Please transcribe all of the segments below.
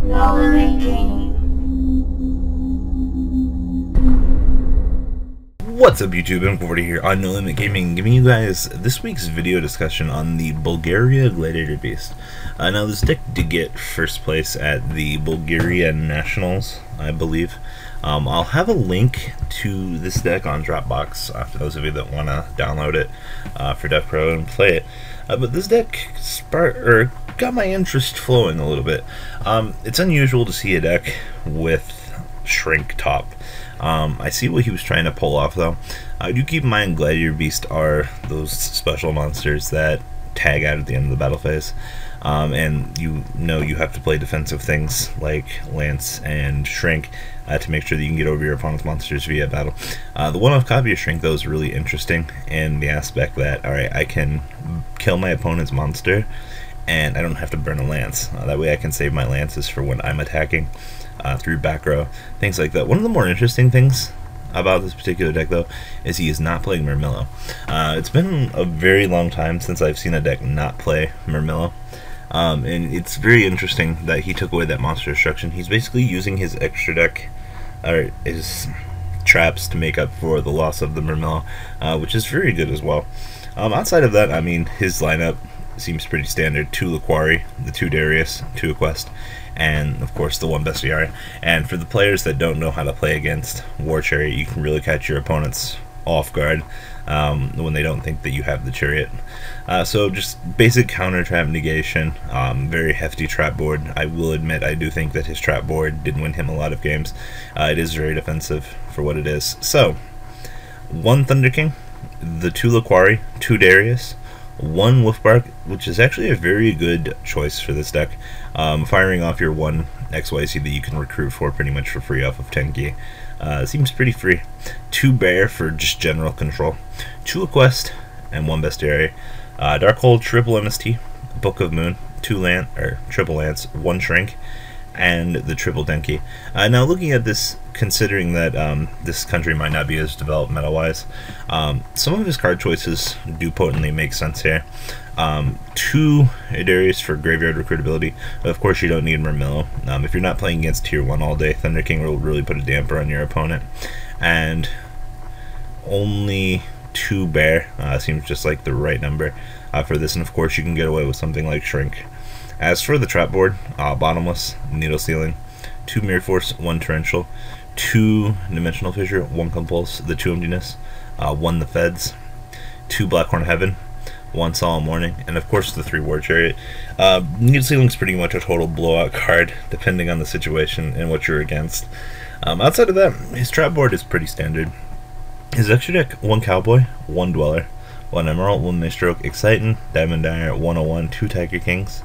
No limit gaming. What's up YouTube, M40 here on No Limit Gaming, giving you guys this week's video discussion on the Bulgeria Gladiator Beast. Now this deck did get first place at the Bulgaria Nationals, I believe. I'll have a link to this deck on Dropbox for those of you that want to download it for Deck Pro and play it. But this deck got my interest flowing a little bit. It's unusual to see a deck with Shrink top. I see what he was trying to pull off though. Do keep in mind Gladiator Beast are those special monsters that tag out at the end of the battle phase. And you know you have to play defensive things like Lance and Shrink to make sure that you can get over your opponent's monsters via battle. The one-off copy of Shrink though is really interesting in the aspect that, alright, I can kill my opponent's monster and I don't have to burn a Lance. That way I can save my Lances for when I'm attacking through back row, things like that. One of the more interesting things about this particular deck though is he is not playing Murmillo. It's been a very long time since I've seen a deck not play Murmillo. And it's very interesting that he took away that monster destruction. He's basically using his extra deck, or his traps, to make up for the loss of the Murmillo, which is very good as well. Outside of that, I mean, his lineup seems pretty standard. 2 Laquari, the 2 Darius, 2 Quest, and of course the 1 Bestiary. And for the players that don't know how to play against War Chariot, you can really catch your opponents off guard when they don't think that you have the Chariot. So just basic counter trap negation, very hefty trap board. I will admit I do think that his trap board did win him a lot of games. It is very defensive for what it is. So 1 Thunder King, the 2 Laquari, 2 Darius, 1 Wolfbark, which is actually a very good choice for this deck. Firing off your 1 XYZ that you can recruit for pretty much for free off of Tenki. Seems pretty free. 2 Bear for just general control. 2 Quest and 1 Bestiary. Darkhold, triple MST, Book of Moon, 2 Lance, or triple Lance, 1 Shrink, and the triple Denki. Now looking at this, considering that this country might not be as developed meta-wise, some of his card choices do potently make sense here. 2 Darius for graveyard recruitability. Of course you don't need Murmillo. If you're not playing against tier 1 all day, Thunder King will really put a damper on your opponent. And only 2 Bear seems just like the right number for this, and of course you can get away with something like Shrink. As for the trap board, Bottomless, Needle Ceiling, 2 Mirror Force, 1 Torrential, 2 Dimensional Fissure, 1 Compulse, the 2 Emptiness, 1 The Feds, 2 Blackhorn Heaven, 1 Solemn Warning, and of course the 3 War Chariot. Needle Ceiling is pretty much a total blowout card, depending on the situation and what you're against. Outside of that, his trap board is pretty standard. His extra deck, 1 Cowboy, 1 Dweller, 1 Emerald, 1 Maestroke, Exciton, Diamond Dyer, 101, 2 Tiger Kings,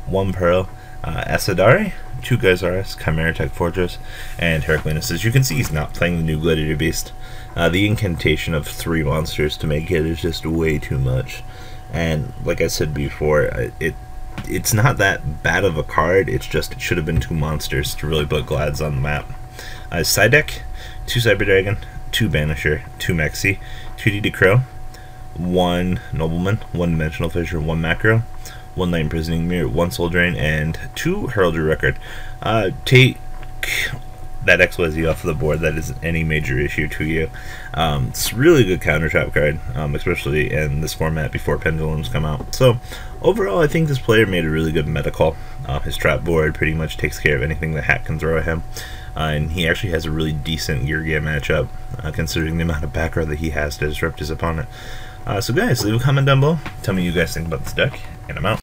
1 Pearl, Asadari, 2 Geysaris, Chimera Tech Fortress, and Heraclinus. As you can see, he's not playing the new Gladiator Beast. The incantation of 3 monsters to make it is just way too much. And like I said before, it's not that bad of a card, it's just it should have been 2 monsters to really put Glads on the map. Side deck, 2 Cyber Dragon, 2 Banisher, 2 Mexi, 2 DD Crow, 1 Nobleman, 1 Dimensional Fissure, 1 Macro, 1 Night Imprisoning Mirror, 1 Soul Drain, and 2 Heraldry Record. Take that XYZ off of the board. That isn't any major issue to you. It's a really good counter trap card, especially in this format before Pendulums come out. So overall, I think this player made a really good meta call. His trap board pretty much takes care of anything the Hat can throw at him. And he actually has a really decent Yugioh matchup, considering the amount of back row that he has to disrupt his opponent. So guys, leave a comment down below. Tell me what you guys think about this deck, and I'm out.